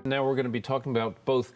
Now we're going to be talking about both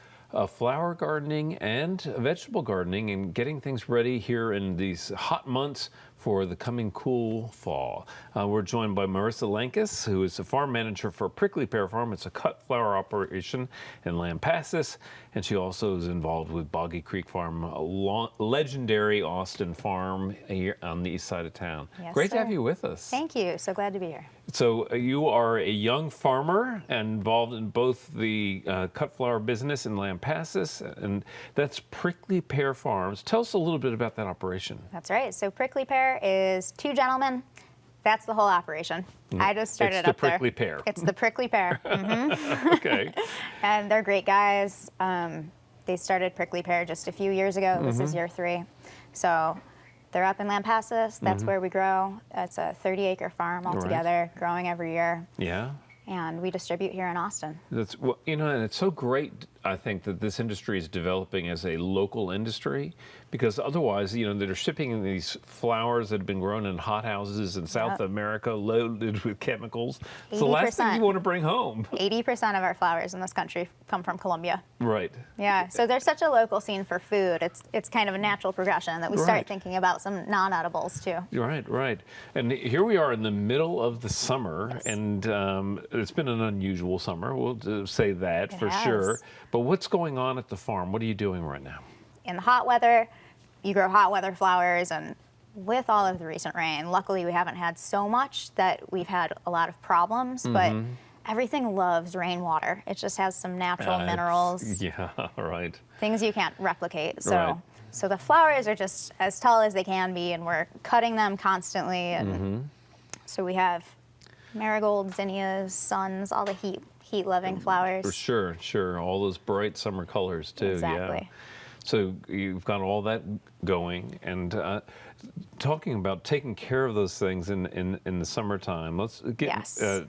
flower gardening and vegetable gardening and getting things ready here in these hot months for the coming cool fall. We're joined by Marissa Lankes, who is the farm manager for Prickly Pear Farm. It's a cut flower operation in Lampasas, and she also is involved with Boggy Creek Farm, a legendary Austin farm here on the east side of town. Yes, Great sir. to have you with us. Thank you. So glad to be here. So you are a young farmer and involved in both the cut flower business in Lampasas, and that's Prickly Pear Farms. Tell us a little bit about that operation. That's right. So Prickly Pear is two gentlemen. That's the whole operation. I just started It's up the there. Prickly Pear. It's the Prickly Pear. Okay. And they're great guys. They started Prickly Pear just a few years ago. This is year 3. So they're up in Lampasas. That's where we grow. It's a 30-acre farm altogether, growing every year. Yeah. And we distribute here in Austin. That's, well, you know, and it's so great, I think, that this industry is developing as a local industry, because otherwise, you know, they're shipping in these flowers that have been grown in hothouses in South America, loaded with chemicals. It's the last thing you want to bring home. 80% of our flowers in this country come from Colombia. Right. Yeah, so there's such a local scene for food. It's kind of a natural progression that we start thinking about some non-edibles too. Right, right. And here we are in the middle of the summer, and it's been an unusual summer. We'll say that for sure. But what's going on at the farm? What are you doing right now? In the hot weather, you grow hot weather flowers, and with all of the recent rain, luckily we haven't had so much that we've had a lot of problems, but everything loves rainwater. It just has some natural minerals. Yeah, right. Things you can't replicate. So the flowers are just as tall as they can be, and we're cutting them constantly. And so we have marigolds, zinnias, suns, all the heat-loving flowers. For sure, sure. All those bright summer colors too. Exactly. Yeah. So you've got all that going, and talking about taking care of those things in the summertime. Let's get.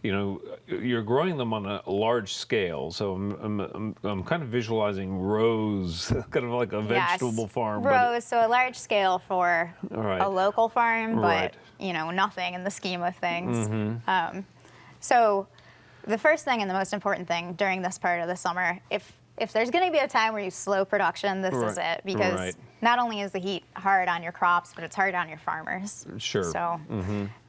You know, you're growing them on a large scale, so I'm kind of visualizing rows, kind of like a vegetable farm. Rows, so a large scale for a local farm, but you know, nothing in the scheme of things. So the first thing and the most important thing during this part of the summer, if there's going to be a time where you slow production, this is it, because not only is the heat hard on your crops, but it's hard on your farmers. Sure. So,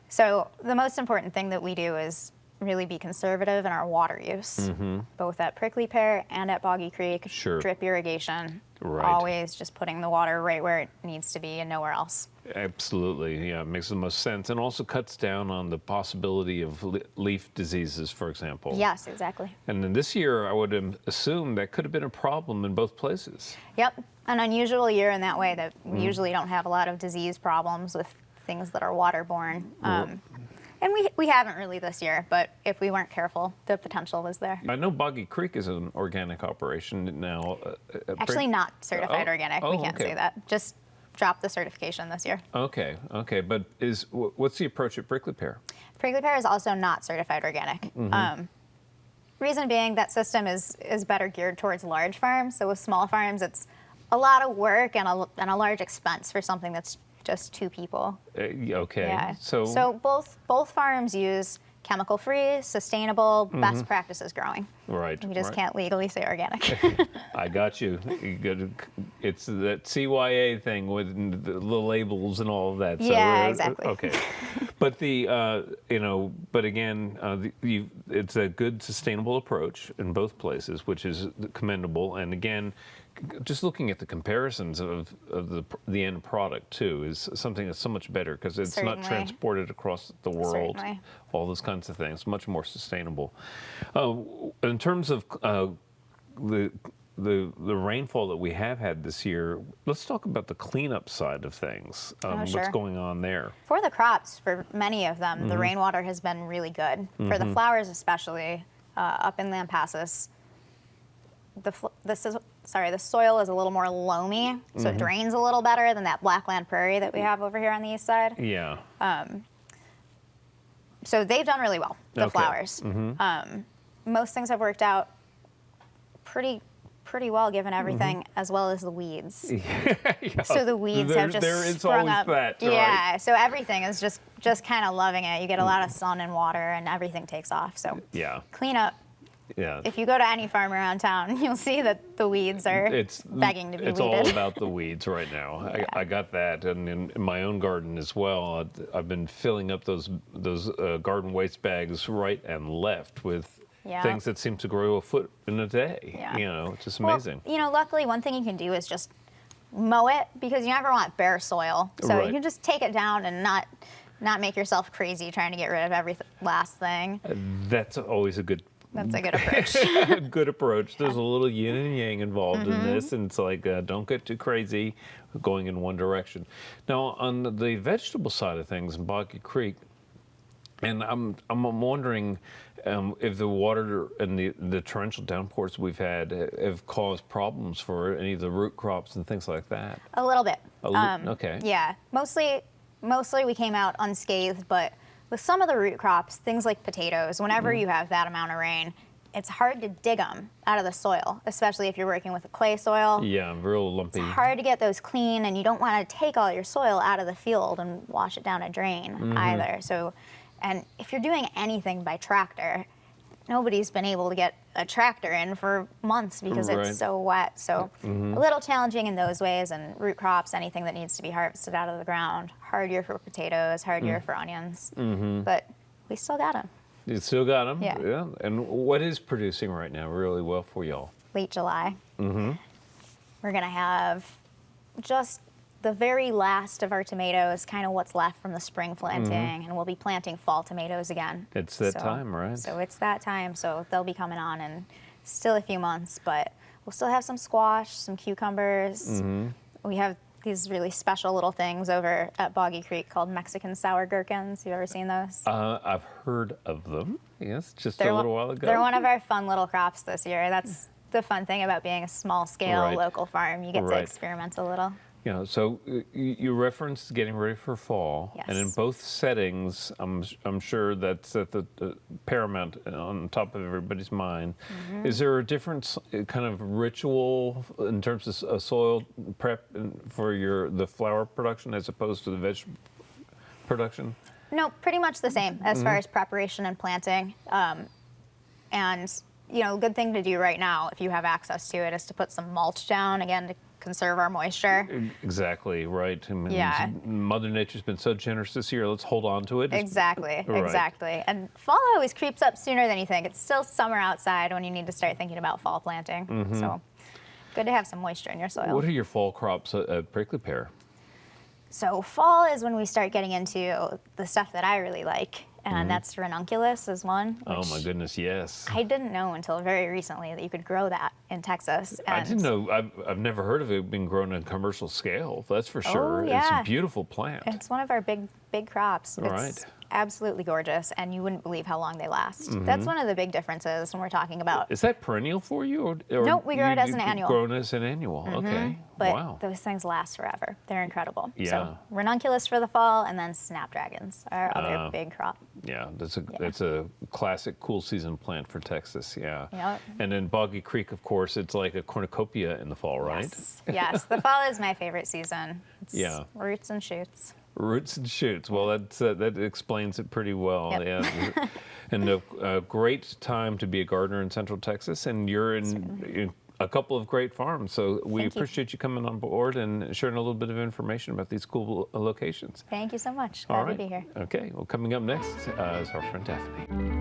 so the most important thing that we do is really be conservative in our water use, both at Prickly Pear and at Boggy Creek. Drip irrigation, always just putting the water right where it needs to be and nowhere else. Absolutely, yeah, it makes the most sense, and also cuts down on the possibility of leaf diseases, for example. Yes, exactly. And then this year, I would assume that could have been a problem in both places. Yep, an unusual year in that way that we usually don't have a lot of disease problems with things that are waterborne. And we haven't really this year, but if we weren't careful, the potential was there. I know Boggy Creek is an organic operation now. Actually not certified organic, we can't say that. Just dropped the certification this year. Okay, okay, but what's the approach at Prickly Pear? Prickly Pear is also not certified organic. Reason being, that system is better geared towards large farms, so with small farms it's a lot of work and a large expense for something that's just 2 people. Okay. Yeah. So both farms use chemical-free, sustainable, best practices growing. Right. We just can't legally say organic. I got you. It's that CYA thing with the labels and all of that. So, yeah, exactly. Okay. But but again, it's a good sustainable approach in both places, which is commendable. And again, just looking at the comparisons of the end product too is something that's so much better, because it's not transported across the world. All those kinds of things, much more sustainable. In terms of the rainfall that we have had this year, let's talk about the cleanup side of things. What's going on there? For the crops, for many of them, the rainwater has been really good. For the flowers especially, up in Lampasas, the soil is a little more loamy, so it drains a little better than that Blackland Prairie that we have over here on the east side. Yeah. So they've done really well, the flowers. Most things have worked out pretty well given everything, as well as the weeds. So the weeds have just sprung up. Yeah, so everything is just kind of loving it. You get a lot of sun and water, and everything takes off. So cleanup Yeah. If you go to any farm around town, you'll see that the weeds are begging to be It's weeded. all about the weeds right now. Yeah. I got that, and in my own garden as well. I've been filling up those garden waste bags right and left with Yeah. things that seem to grow a foot in a day. Yeah. You know, it's just Well, amazing. you know, luckily, one thing you can do is just mow it, because you never want bare soil. So Right. you can just take it down and not make yourself crazy trying to get rid of every last thing. That's always a good That's a good approach. good approach. There's a little yin and yang involved Mm-hmm. in this, and it's like don't get too crazy going in one direction. Now, on the vegetable side of things in Boggy Creek, and I'm wondering if the water and the torrential downpours we've had have caused problems for any of the root crops and things like that. A little bit. Okay. Yeah, mostly we came out unscathed, but with some of the root crops, things like potatoes, whenever you have that amount of rain, it's hard to dig them out of the soil, especially if you're working with a clay soil. Yeah, real lumpy. It's hard to get those clean, and you don't want to take all your soil out of the field and wash it down a drain either. So, and if you're doing anything by tractor, nobody's been able to get a tractor in for months because Right. it's so wet. So a little challenging in those ways, and root crops, anything that needs to be harvested out of the ground, hard year for potatoes, hard year for onions, but we still got them. You still got them? Yeah. And what is producing right now really well for y'all? Late July. We're gonna have just the very last of our tomatoes, kind of what's left from the spring planting, and we'll be planting fall tomatoes again. It's that time, right? So it's that time, so they'll be coming on in still a few months, but we'll still have some squash, some cucumbers. We have these really special little things over at Boggy Creek called Mexican sour gherkins. You ever seen those? I've heard of them. Yes, just They're a little one- while ago. They're one of our fun little crops this year. That's the fun thing about being a small scale Right. local farm. You get to Right. experiment a little. You know, so you referenced getting ready for fall, and in Yes. both settings, I'm sure that's at the paramount on top of everybody's mind. Is there a different kind of ritual in terms of soil prep for the flower production as opposed to the vegetable production? No, pretty much the same as far as preparation and planting. And, you know, a good thing to do right now, if you have access to it, is to put some mulch down, again, to conserve our moisture. Exactly, right. I mean, Yeah. Mother Nature's been so generous this year. Let's hold on to it. Exactly, Right. exactly. And fall always creeps up sooner than you think. It's still summer outside when you need to start thinking about fall planting. So good to have some moisture in your soil. What are your fall crops at Prickly Pear? So fall is when we start getting into the stuff that I really like, and that's ranunculus is one. Oh which my goodness, yes. I didn't know until very recently that you could grow that in Texas. I and- didn't know. I've never heard of it being grown on a commercial scale. That's for sure. It's yeah. a beautiful plant. It's one of our big crops. It's Right. absolutely gorgeous, and you wouldn't believe how long they last. Mm-hmm. That's one of the big differences when we're talking about. Is that perennial for you? Or Nope, we grow it as an annual. Grown as an annual. Okay. But Wow. those things last forever. They're incredible. Yeah. So ranunculus for the fall, and then snapdragons, our other big crop. Yeah, that's a classic cool season plant for Texas. Yeah. Yep. And then Boggy Creek, of course, it's like a cornucopia in the fall, right? Yes, yes. The fall is my favorite season. It's Yeah. roots and shoots. Roots and shoots. Well, that explains it pretty well. Yep. Yeah, and a great time to be a gardener in Central Texas, and you're in a couple of great farms. So we Thank you. appreciate you coming on board and sharing a little bit of information about these cool locations. Thank you so much. All Glad right. to be here. Okay. Well, coming up next is our friend Daphne.